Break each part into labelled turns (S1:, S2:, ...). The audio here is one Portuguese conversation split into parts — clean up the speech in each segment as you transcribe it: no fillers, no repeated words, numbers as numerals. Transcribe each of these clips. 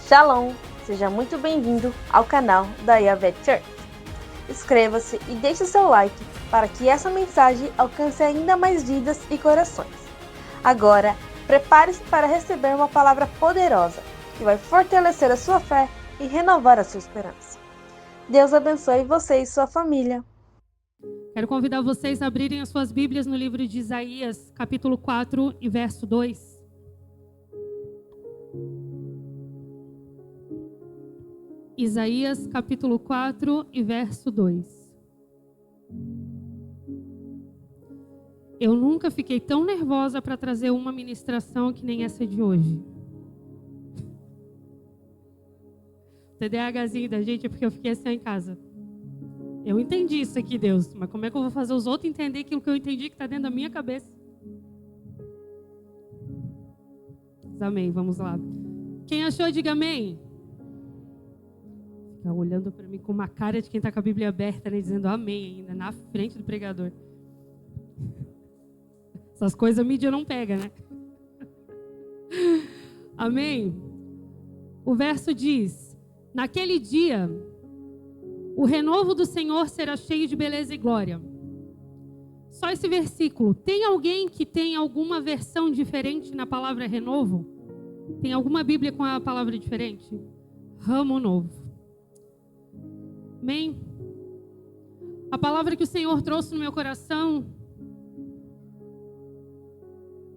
S1: Shalom! Seja muito bem-vindo ao canal da Yavet Church. Inscreva-se e deixe seu like para que essa mensagem alcance ainda mais vidas e corações. Agora, prepare-se para receber uma palavra poderosa que vai fortalecer a sua fé e renovar a sua esperança. Deus abençoe você e sua família.
S2: Quero convidar vocês a abrirem as suas Bíblias no livro de Isaías, capítulo 4 e verso 2. Isaías, capítulo 4 e verso 2. Eu nunca fiquei tão nervosa para trazer uma ministração que nem essa de hoje. TDAHzinho da gente é porque eu fiquei assim em casa. Eu entendi isso aqui, Deus, mas como é que eu vou fazer os outros entender aquilo que eu entendi que está dentro da minha cabeça? Amém, vamos lá. Quem achou, diga amém. Fica olhando para mim com uma cara de quem está com a Bíblia aberta, né, dizendo amém ainda, na frente do pregador. Essas coisas a mídia não pega, né? Amém? O verso diz: naquele dia, o renovo do Senhor será cheio de beleza e glória. Só esse versículo. Tem alguém que tem alguma versão diferente na palavra renovo? Tem alguma Bíblia com a palavra diferente? Ramo novo. Amém? A palavra que o Senhor trouxe no meu coração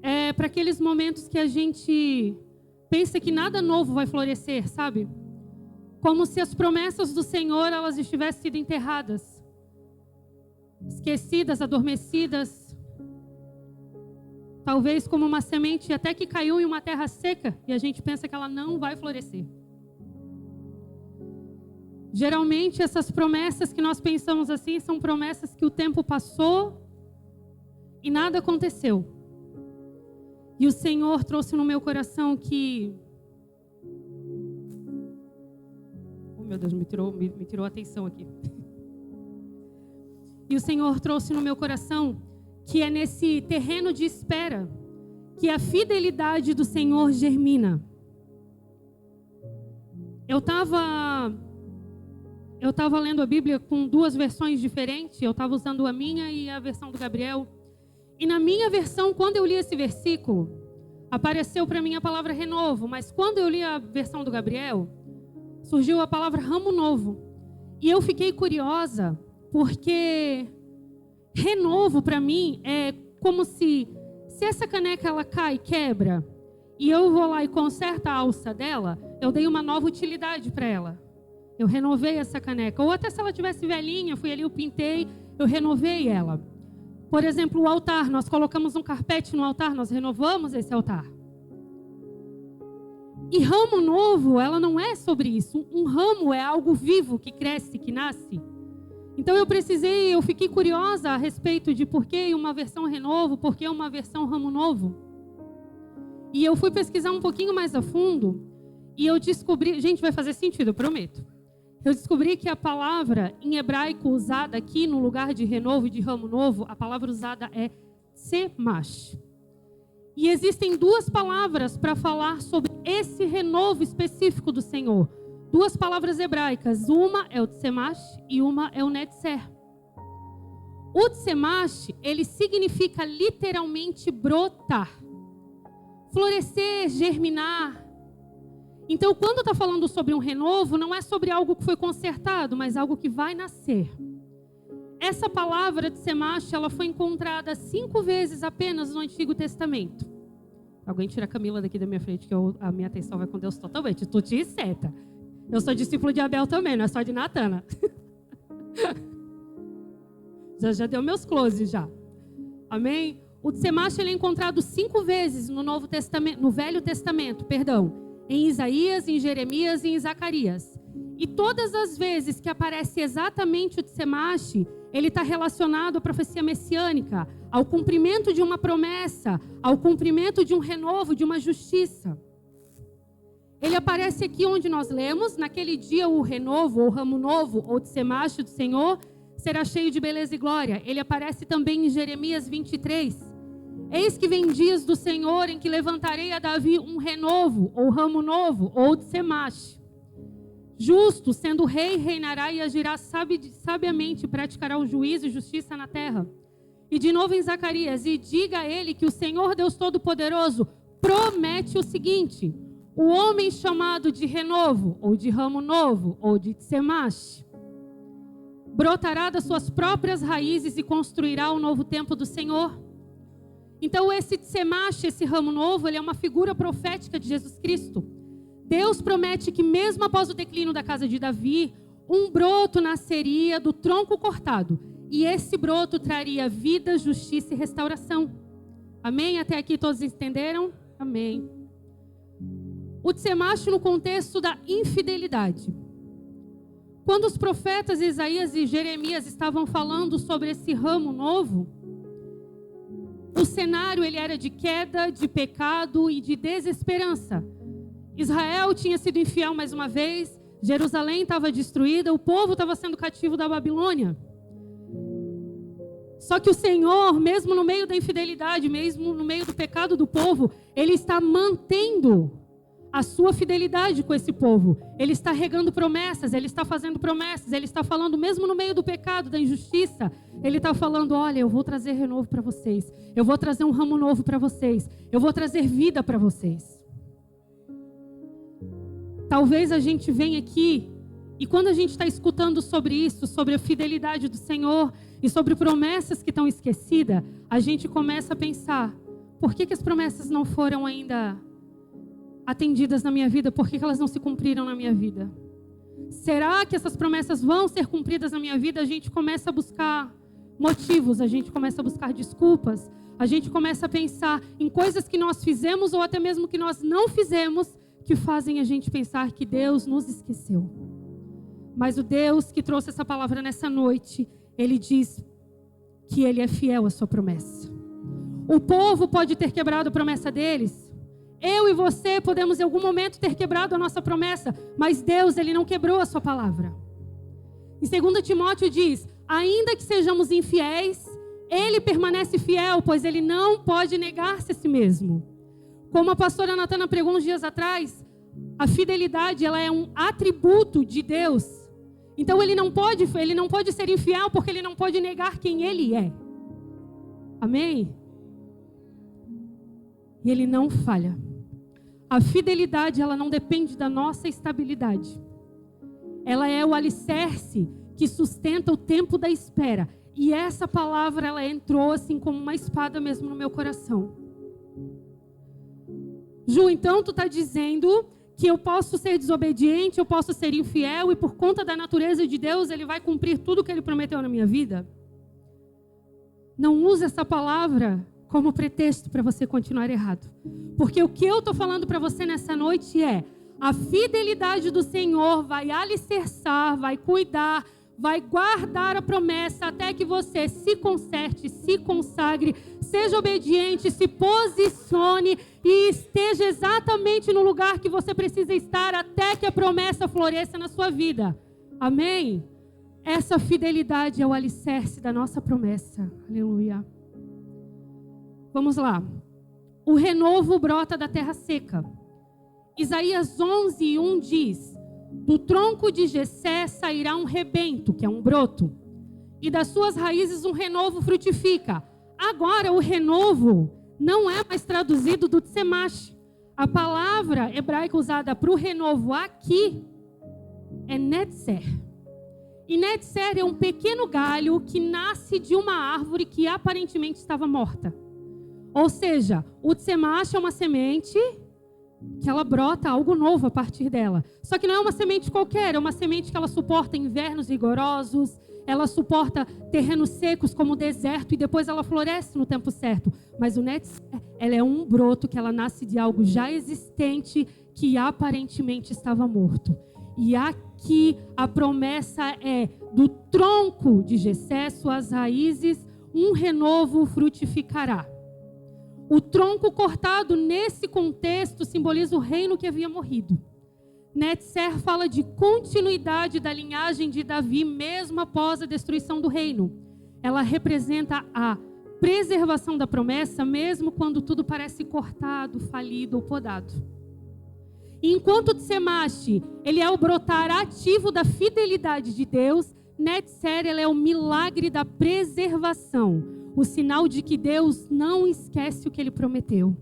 S2: é para aqueles momentos que a gente pensa que nada novo vai florescer, sabe? Como se as promessas do Senhor, elas estivessem sido enterradas, esquecidas, adormecidas. Talvez como uma semente até que caiu em uma terra seca e a gente pensa que ela não vai florescer. Geralmente essas promessas que nós pensamos assim são promessas que o tempo passou e nada aconteceu. E o Senhor trouxe no meu coração que... Oh, meu Deus, me tirou a atenção aqui. E o Senhor trouxe no meu coração que é nesse terreno de espera que a fidelidade do Senhor germina. Eu estava lendo a Bíblia com duas versões diferentes. Eu estava usando a minha e a versão do Gabriel. E na minha versão, quando eu li esse versículo, apareceu para mim a palavra renovo. Mas quando eu li a versão do Gabriel, surgiu a palavra ramo novo. E eu fiquei curiosa, porque renovo para mim é como se essa caneca ela cai, quebra, e eu vou lá e conserto a alça dela, eu dei uma nova utilidade para ela. Eu renovei essa caneca. Ou até se ela tivesse velhinha, fui ali, eu pintei, eu renovei ela. Por exemplo, o altar. Nós colocamos um carpete no altar, nós renovamos esse altar. E ramo novo, ela não é sobre isso. Um ramo é algo vivo, que cresce, que nasce. Então eu fiquei curiosa a respeito de por que uma versão renovo, por que uma versão ramo novo. E eu fui pesquisar um pouquinho mais a fundo e eu descobri... Gente, vai fazer sentido, eu prometo. Eu descobri que a palavra em hebraico usada aqui no lugar de renovo e de ramo novo, a palavra usada é tsemash. E existem duas palavras para falar sobre esse renovo específico do Senhor. Duas palavras hebraicas. Uma é o tsemash e uma é o netzer. O tsemash, ele significa literalmente brotar, florescer, germinar. Então, quando está falando sobre um renovo, não é sobre algo que foi consertado, mas algo que vai nascer. Essa palavra de tsemash, ela foi encontrada 5 vezes apenas no Antigo Testamento. Alguém tira a Camila daqui da minha frente, que a minha atenção vai com Deus totalmente. Tuti e seta. Eu sou discípulo de Abel também, não é só de Natana. já deu meus closes já. Amém? O tsemash, ele é encontrado 5 vezes no Velho Testamento, em Isaías, em Jeremias e em Zacarias. E todas as vezes que aparece exatamente o tsemash, ele está relacionado à profecia messiânica, ao cumprimento de uma promessa, ao cumprimento de um renovo, de uma justiça. Ele aparece aqui onde nós lemos: naquele dia o renovo, ou ramo novo, ou tsemash do Senhor, será cheio de beleza e glória. Ele aparece também em Jeremias 23. Eis que vem dias do Senhor em que levantarei a Davi um renovo, ou ramo novo, ou de Semache. Justo, sendo rei, reinará e agirá sabiamente, praticará o juízo e justiça na terra. E de novo em Zacarias, e diga a ele que o Senhor Deus Todo-Poderoso promete o seguinte: o homem chamado de renovo, ou de ramo novo, ou de Semache, brotará das suas próprias raízes e construirá o novo templo do Senhor. Então esse Semache, esse ramo novo, ele é uma figura profética de Jesus Cristo. Deus promete que mesmo após o declínio da casa de Davi, um broto nasceria do tronco cortado. E esse broto traria vida, justiça e restauração. Amém? Até aqui todos entenderam? Amém. O Semache no contexto da infidelidade. Quando os profetas Isaías e Jeremias estavam falando sobre esse ramo novo, o cenário ele era de queda, de pecado e de desesperança. Israel tinha sido infiel mais uma vez, Jerusalém estava destruída, o povo estava sendo cativo da Babilônia. Só que o Senhor, mesmo no meio da infidelidade, mesmo no meio do pecado do povo, Ele está mantendo a sua fidelidade com esse povo. Ele está regando promessas, Ele está fazendo promessas, Ele está falando mesmo no meio do pecado, da injustiça. Ele está falando, olha, eu vou trazer renovo para vocês. Eu vou trazer um ramo novo para vocês. Eu vou trazer vida para vocês. Talvez a gente venha aqui e quando a gente está escutando sobre isso, sobre a fidelidade do Senhor e sobre promessas que estão esquecidas, a gente começa a pensar, por que as promessas não foram ainda atendidas na minha vida? Por que elas não se cumpriram na minha vida? Será que essas promessas vão ser cumpridas na minha vida? A gente começa a buscar motivos, a gente começa a buscar desculpas, a gente começa a pensar em coisas que nós fizemos ou até mesmo que nós não fizemos, que fazem a gente pensar que Deus nos esqueceu. Mas o Deus que trouxe essa palavra nessa noite, Ele diz que Ele é fiel à sua promessa. O povo pode ter quebrado a promessa deles. Eu e você podemos em algum momento ter quebrado a nossa promessa, mas Deus, Ele não quebrou a sua palavra. Em 2 Timóteo diz, ainda que sejamos infiéis, Ele permanece fiel, pois Ele não pode negar-se a si mesmo. Como a pastora Natana pregou uns dias atrás, a fidelidade ela é um atributo de Deus. Então ele não pode ser infiel porque ele não pode negar quem ele é. Amém? E ele não falha. A fidelidade ela não depende da nossa estabilidade. Ela é o alicerce que sustenta o tempo da espera. E essa palavra ela entrou assim como uma espada mesmo no meu coração. Ju, então tu está dizendo que eu posso ser desobediente, eu posso ser infiel e por conta da natureza de Deus, Ele vai cumprir tudo que Ele prometeu na minha vida? Não use essa palavra como pretexto para você continuar errado. Porque o que eu estou falando para você nessa noite é, a fidelidade do Senhor vai alicerçar, vai cuidar, vai guardar a promessa até que você se conserte, se consagre, seja obediente, se posicione e esteja exatamente no lugar que você precisa estar até que a promessa floresça na sua vida. Amém? Essa fidelidade é o alicerce da nossa promessa. Aleluia. Vamos lá. O renovo brota da terra seca. Isaías 11:1 diz, do tronco de Jessé sairá um rebento, que é um broto, e das suas raízes um renovo frutifica. Agora o renovo não é mais traduzido do Semache. A palavra hebraica usada para o renovo aqui é netzer. E netzer é um pequeno galho que nasce de uma árvore que aparentemente estava morta. Ou seja, o Semache é uma semente que ela brota algo novo a partir dela. Só que não é uma semente qualquer, é uma semente que ela suporta invernos rigorosos, ela suporta terrenos secos como o deserto e depois ela floresce no tempo certo. Mas o netzer, ela é um broto que ela nasce de algo já existente que aparentemente estava morto. E aqui a promessa é do tronco de Jessé, suas raízes, um renovo frutificará. O tronco cortado nesse contexto simboliza o reino que havia morrido. Netzer fala de continuidade da linhagem de Davi mesmo após a destruição do reino. Ela representa a preservação da promessa, mesmo quando tudo parece cortado, falido ou podado. E enquanto Tsemash, ele é o brotar ativo da fidelidade de Deus, Netzer, ela é o milagre da preservação, o sinal de que Deus não esquece o que ele prometeu.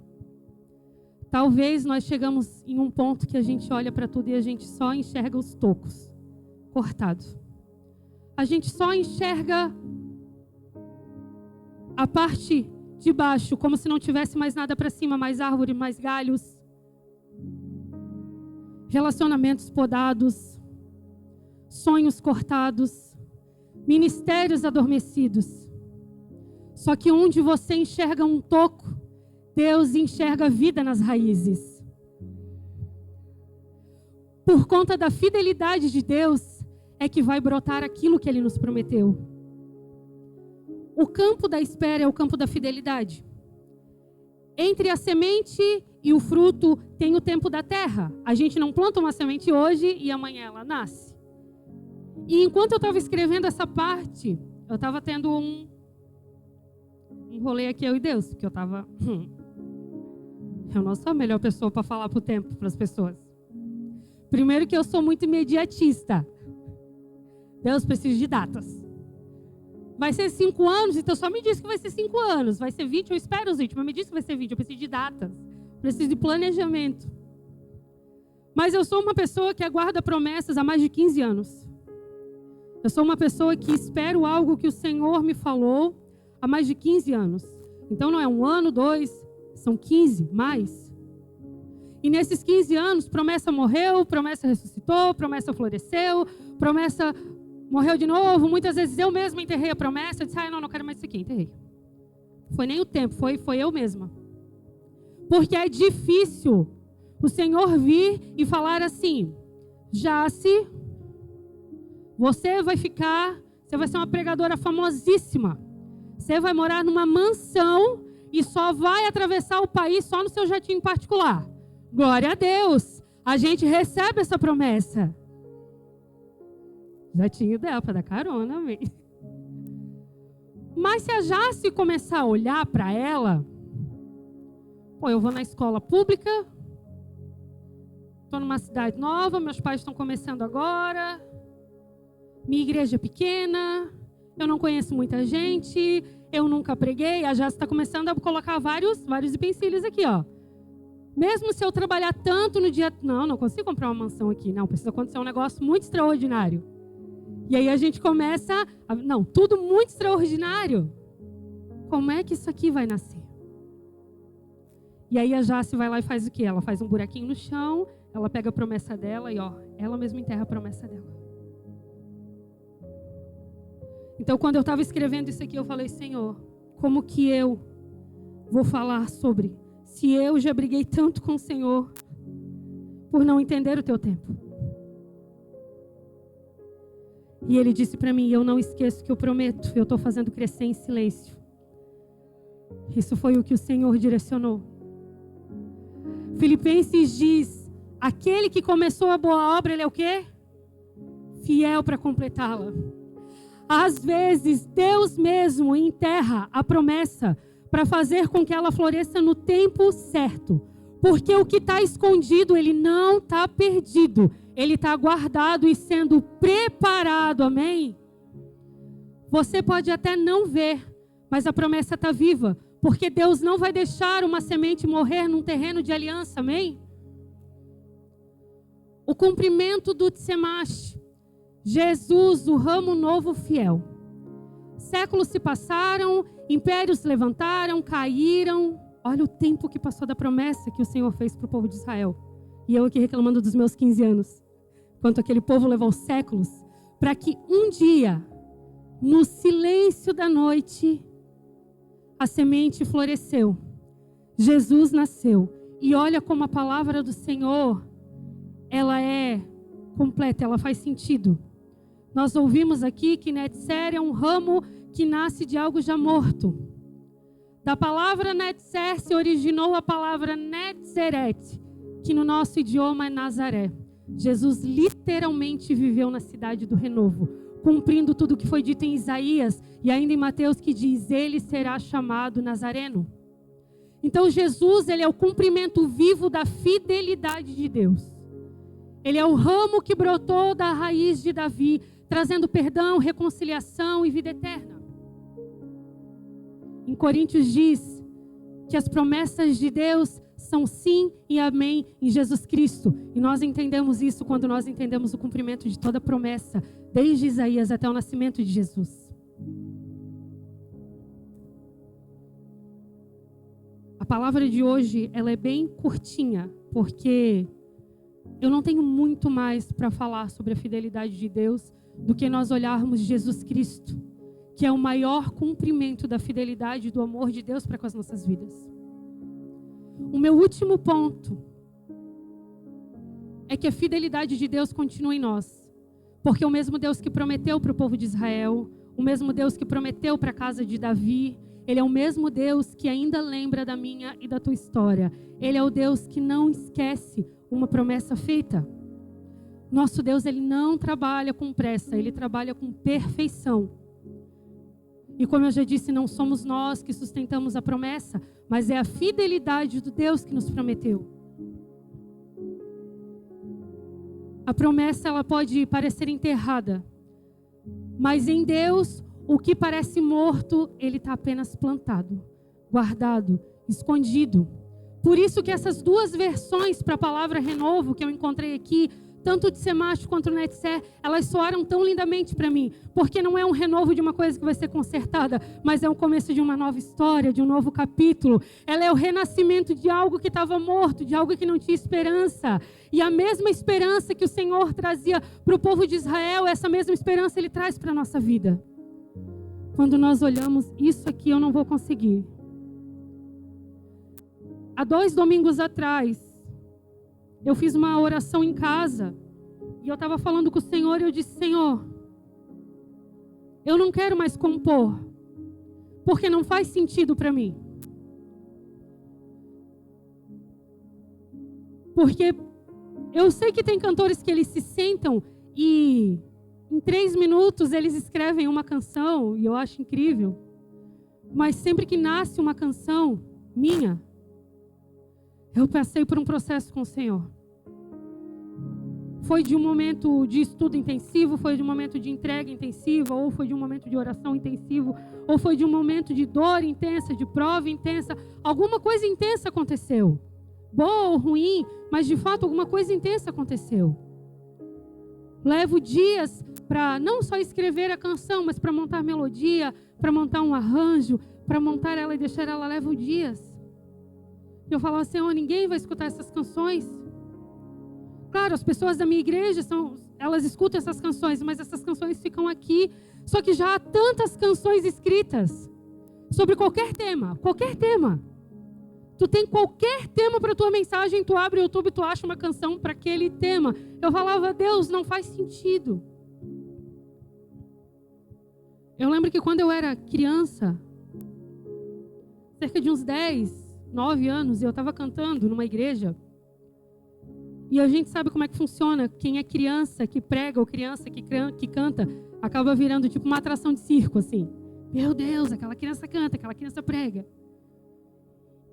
S2: Talvez nós chegamos em um ponto que a gente olha para tudo e a gente só enxerga os tocos cortados. A gente só enxerga a parte de baixo, como se não tivesse mais nada para cima, mais árvore, mais galhos. Relacionamentos podados, sonhos cortados, ministérios adormecidos. Só que onde você enxerga um toco, Deus enxerga vida nas raízes. Por conta da fidelidade de Deus, é que vai brotar aquilo que Ele nos prometeu. O campo da espera é o campo da fidelidade. Entre a semente e o fruto tem o tempo da terra. A gente não planta uma semente hoje e amanhã ela nasce. E enquanto eu estava escrevendo essa parte, eu estava tendo um rolê aqui, eu e Deus, porque eu estava... Eu não sou a melhor pessoa para falar para o tempo, para as pessoas. Primeiro que eu sou muito imediatista. Deus precisa de datas. Vai ser 5 anos, então só me diz que vai ser 5 anos. Vai ser 20, eu espero os 20, mas me diz que vai ser 20. Eu preciso de datas. Preciso de planejamento. Mas eu sou uma pessoa que aguarda promessas há mais de 15 anos. Eu sou uma pessoa que espero algo que o Senhor me falou há mais de 15 anos. Então não é 1 ano, 2, são 15, mais. E nesses 15 anos, promessa morreu, promessa ressuscitou, promessa floresceu, promessa... morreu de novo, muitas vezes eu mesma enterrei a promessa, eu disse, não quero mais isso aqui, enterrei. Foi nem o tempo, foi eu mesma. Porque é difícil o Senhor vir e falar assim, Jace, você vai ser uma pregadora famosíssima, você vai morar numa mansão e só vai atravessar o país só no seu jatinho particular. Glória a Deus, a gente recebe essa promessa. Jatinho dela para dar carona, amém. Mas se a Jace começar a olhar para ela, eu vou na escola pública, estou numa cidade nova, meus pais estão começando agora, minha igreja é pequena, eu não conheço muita gente, eu nunca preguei, a Jace está começando a colocar vários utensílios aqui, ó. Mesmo se eu trabalhar tanto no dia... Não consigo comprar uma mansão aqui, não, precisa acontecer um negócio muito extraordinário. E aí a gente começa... tudo muito extraordinário. Como é que isso aqui vai nascer? E aí a Jace vai lá e faz o quê? Ela faz um buraquinho no chão, ela pega a promessa dela e ela mesma enterra a promessa dela. Então quando eu estava escrevendo isso aqui, eu falei, Senhor, como que eu vou falar sobre... Se eu já briguei tanto com o Senhor por não entender o teu tempo. E Ele disse para mim, eu não esqueço que eu prometo, eu estou fazendo crescer em silêncio. Isso foi o que o Senhor direcionou. Filipenses diz, aquele que começou a boa obra, ele é o quê? Fiel para completá-la. Às vezes, Deus mesmo enterra a promessa para fazer com que ela floresça no tempo certo. Porque o que está escondido, ele não está perdido. Ele está guardado e sendo preparado, amém? Você pode até não ver, mas a promessa está viva. Porque Deus não vai deixar uma semente morrer num terreno de aliança, amém? O cumprimento do Tsemash. Jesus, o ramo novo fiel. Séculos se passaram, impérios se levantaram, caíram. Olha o tempo que passou da promessa que o Senhor fez para o povo de Israel. E eu aqui reclamando dos meus 15 anos. Enquanto aquele povo levou séculos. Para que um dia, no silêncio da noite, a semente floresceu. Jesus nasceu. E olha como a palavra do Senhor, ela é completa, ela faz sentido. Nós ouvimos aqui que Netzer é um ramo que nasce de algo já morto. Da palavra Netzer se originou a palavra Netzeret, que no nosso idioma é Nazaré. Jesus literalmente viveu na cidade do renovo. cumprindo tudo o que foi dito em Isaías e ainda em Mateus, que diz: ele será chamado Nazareno. Então Jesus, ele é o cumprimento vivo da fidelidade de Deus. Ele é o ramo que brotou da raiz de Davi, trazendo perdão, reconciliação e vida eterna. Em Coríntios diz que as promessas de Deus são sim e amém em Jesus Cristo. E nós entendemos isso quando nós entendemos o cumprimento de toda promessa, desde Isaías até o nascimento de Jesus. A palavra de hoje, ela é bem curtinha, porque eu não tenho muito mais para falar sobre a fidelidade de Deus do que nós olharmos Jesus Cristo, que é o maior cumprimento da fidelidade e do amor de Deus para com as nossas vidas. O meu último ponto é que a fidelidade de Deus continua em nós, porque o mesmo Deus que prometeu para o povo de Israel, o mesmo Deus que prometeu para a casa de Davi, Ele é o mesmo Deus que ainda lembra da minha e da tua história. Ele é o Deus que não esquece uma promessa feita. Nosso Deus, Ele não trabalha com pressa, Ele trabalha com perfeição. E como eu já disse, não somos nós que sustentamos a promessa, mas é a fidelidade do Deus que nos prometeu. A promessa, ela pode parecer enterrada, mas em Deus, o que parece morto, Ele está apenas plantado, guardado, escondido. Por isso que essas duas versões para a palavra renovo que eu encontrei aqui, tanto de Semash quanto o Netzer, elas soaram tão lindamente para mim, porque não é um renovo de uma coisa que vai ser consertada, mas é o começo de uma nova história, de um novo capítulo. Ela é o renascimento de algo que estava morto, de algo que não tinha esperança. E a mesma esperança que o Senhor trazia para o povo de Israel, essa mesma esperança Ele traz para a nossa vida. Quando nós olhamos, isso aqui eu não vou conseguir. Há 2 domingos atrás, eu fiz uma oração em casa e eu estava falando com o Senhor e eu disse: Senhor, eu não quero mais compor, porque não faz sentido para mim. Porque eu sei que tem cantores que eles se sentam e em 3 minutos eles escrevem uma canção e eu acho incrível. Mas sempre que nasce uma canção minha, eu passei por um processo com o Senhor. Foi de um momento de estudo intensivo, foi de um momento de entrega intensiva, ou foi de um momento de oração intensivo, ou foi de um momento de dor intensa, de prova intensa. Alguma coisa intensa aconteceu. Boa ou ruim, mas de fato alguma coisa intensa aconteceu. Levo dias para não só escrever a canção, mas para montar melodia, para montar um arranjo, para montar ela e deixar ela, levo dias. Eu falava: Senhor, ninguém vai escutar essas canções. Claro, as pessoas da minha igreja, elas escutam essas canções, mas essas canções ficam aqui. Só que já há tantas canções escritas sobre qualquer tema, qualquer tema. Tu tem qualquer tema para a tua mensagem, tu abre o YouTube, tu acha uma canção para aquele tema. Eu falava: Deus, não faz sentido. Eu lembro que quando eu era criança, cerca de uns 9 anos, eu estava cantando numa igreja. E a gente sabe como é que funciona. Quem é criança que prega ou criança que canta, acaba virando tipo uma atração de circo, assim. Meu Deus, aquela criança canta, aquela criança prega.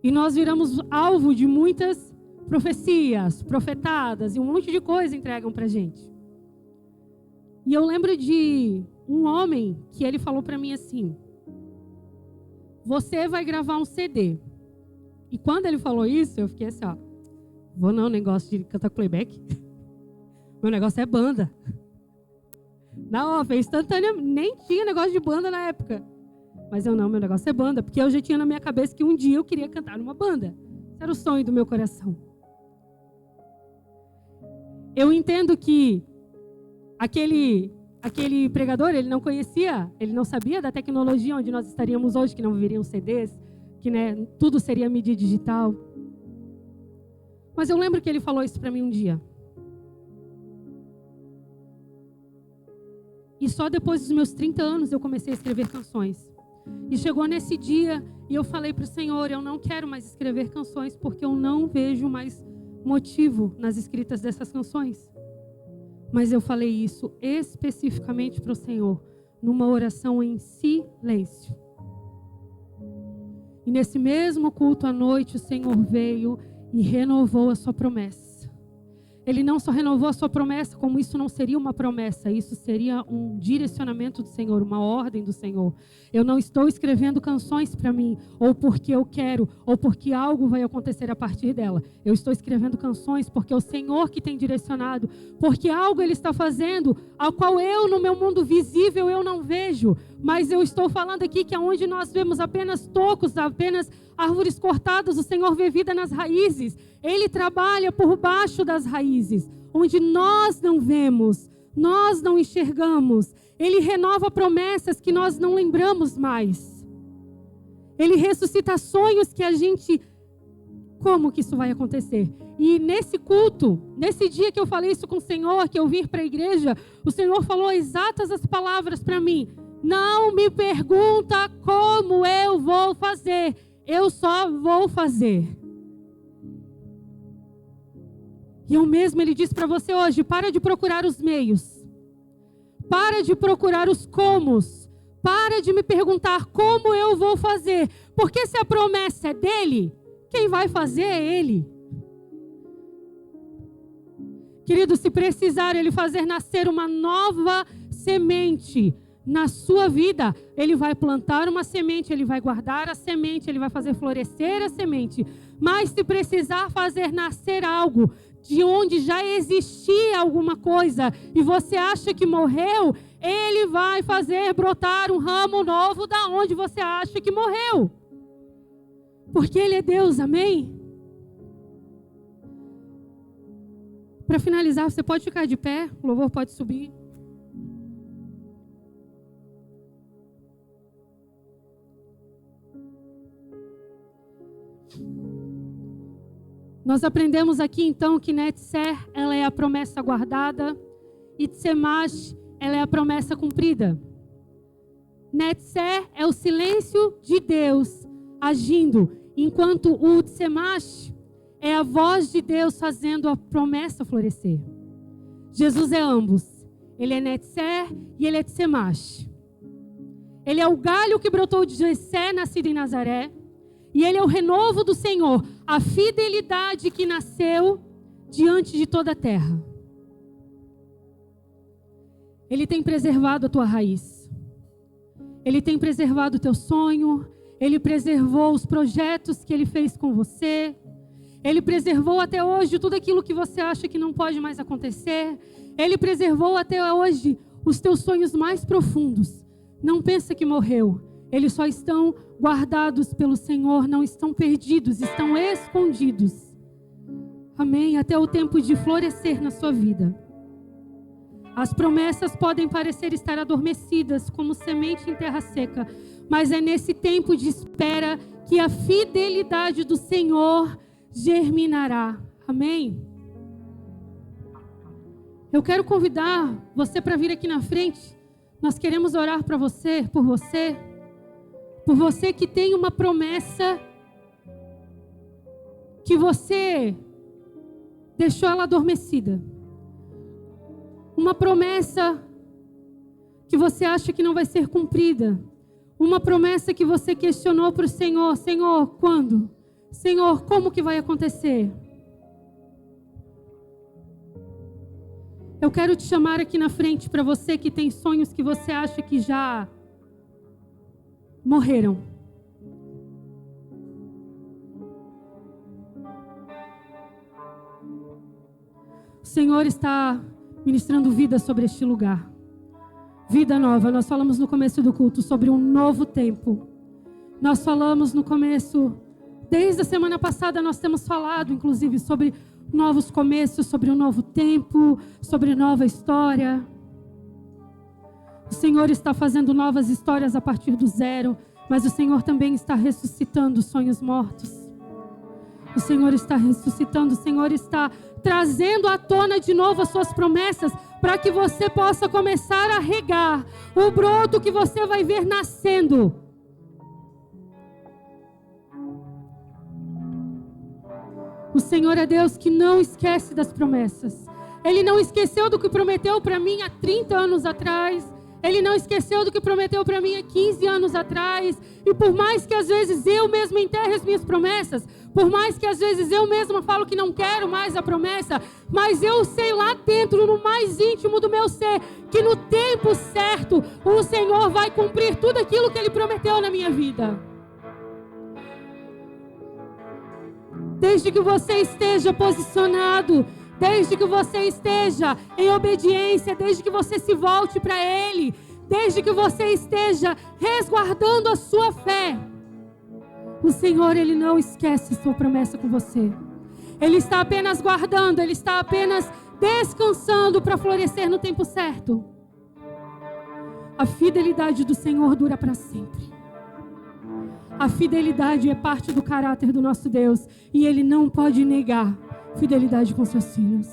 S2: E nós viramos alvo de muitas profecias, profetadas, e um monte de coisa entregam pra gente. E eu lembro de um homem que ele falou pra mim assim: você vai gravar um CD. E quando ele falou isso, eu fiquei assim, ó, vou não, negócio de cantar playback. Meu negócio é banda. Na hora, foi instantâneo, nem tinha negócio de banda na época. Mas eu não, meu negócio é banda, porque eu já tinha na minha cabeça que um dia eu queria cantar numa banda. Esse era o sonho do meu coração. Eu entendo que aquele pregador, ele não conhecia, ele não sabia da tecnologia onde nós estaríamos hoje, que não viriam CDs, que tudo seria mídia digital. Mas eu lembro que ele falou isso para mim um dia. E só depois dos meus 30 anos eu comecei a escrever canções. E chegou nesse dia e eu falei para o Senhor: eu não quero mais escrever canções porque eu não vejo mais motivo nas escritas dessas canções. Mas eu falei isso especificamente para o Senhor, numa oração em silêncio. E nesse mesmo culto à noite, o Senhor veio e renovou a sua promessa. Ele não só renovou a sua promessa, como isso não seria uma promessa, isso seria um direcionamento do Senhor, uma ordem do Senhor. Eu não estou escrevendo canções para mim, ou porque eu quero, ou porque algo vai acontecer a partir dela. Eu estou escrevendo canções porque é o Senhor que tem direcionado, porque algo Ele está fazendo, ao qual eu, no meu mundo visível, eu não vejo. Mas eu estou falando aqui que onde nós vemos apenas tocos, apenas árvores cortadas, o Senhor vê vida nas raízes. Ele trabalha por baixo das raízes, onde nós não vemos, nós não enxergamos. Ele renova promessas que nós não lembramos mais. Ele ressuscita sonhos que a gente... Como que isso vai acontecer? E nesse culto, nesse dia que eu falei isso com o Senhor, que eu vim para a igreja, o Senhor falou exatas as palavras para mim. Não me pergunta como eu vou fazer. Eu só vou fazer. E o mesmo Ele diz para você hoje, para de procurar os meios. Para de procurar os comos. Para de me perguntar como eu vou fazer. Porque se a promessa é dEle, quem vai fazer é Ele. Querido, se precisar Ele fazer nascer uma nova semente na sua vida, Ele vai plantar uma semente, Ele vai guardar a semente, Ele vai fazer florescer a semente. Mas se precisar fazer nascer algo de onde já existia alguma coisa e você acha que morreu, Ele vai fazer brotar um ramo novo da onde você acha que morreu. Porque Ele é Deus, amém? Para finalizar, você pode ficar de pé, o louvor pode subir. Nós aprendemos aqui então que Netzer, ela é a promessa guardada e Tsemash, ela é a promessa cumprida. Netzer é o silêncio de Deus agindo, enquanto o Tsemash é a voz de Deus fazendo a promessa florescer. Jesus é ambos. Ele é Netzer e ele é Tsemash. Ele é o galho que brotou de Jessé, nascido em Nazaré. E Ele é o renovo do Senhor, a fidelidade que nasceu diante de toda a terra. Ele tem preservado a tua raiz. Ele tem preservado o teu sonho. Ele preservou os projetos que Ele fez com você. Ele preservou até hoje tudo aquilo que você acha que não pode mais acontecer. Ele preservou até hoje os teus sonhos mais profundos. Não pensa que morreu. Eles só estão guardados pelo Senhor, não estão perdidos, estão escondidos. Amém? Até o tempo de florescer na sua vida. As promessas podem parecer estar adormecidas, como semente em terra seca, mas é nesse tempo de espera que a fidelidade do Senhor germinará. Amém? Eu quero convidar você para vir aqui na frente. Nós queremos orar para você, por você que tem uma promessa que você deixou ela adormecida. Uma promessa que você acha que não vai ser cumprida. Uma promessa que você questionou para o Senhor. Senhor, quando? Senhor, como que vai acontecer? Eu quero te chamar aqui na frente para você que tem sonhos que você acha que já morreram. O Senhor está ministrando vida sobre este lugar. Vida nova. Nós falamos no começo do culto sobre um novo tempo. Nós falamos no começo, desde a semana passada nós temos falado, inclusive, sobre novos começos, sobre um novo tempo, sobre nova história. O Senhor está fazendo novas histórias a partir do zero, mas o Senhor também está ressuscitando sonhos mortos. O Senhor está ressuscitando, o Senhor está trazendo à tona de novo as suas promessas, para que você possa começar a regar o broto que você vai ver nascendo. O Senhor é Deus que não esquece das promessas. Ele não esqueceu do que prometeu para mim há 30 anos atrás. Ele não esqueceu do que prometeu para mim há 15 anos atrás. E por mais que às vezes eu mesma enterre as minhas promessas, por mais que às vezes eu mesma falo que não quero mais a promessa, mas eu sei lá dentro, no mais íntimo do meu ser, que no tempo certo, o Senhor vai cumprir tudo aquilo que Ele prometeu na minha vida. Desde que você esteja posicionado, desde que você esteja em obediência, desde que você se volte para Ele, desde que você esteja resguardando a sua fé, o Senhor, Ele não esquece sua promessa com você. Ele está apenas guardando, Ele está apenas descansando para florescer no tempo certo. A fidelidade do Senhor dura para sempre. A fidelidade é parte do caráter do nosso Deus e Ele não pode negar fidelidade com seus filhos.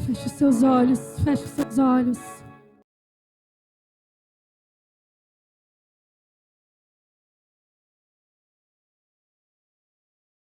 S2: Feche os seus olhos, feche os seus olhos.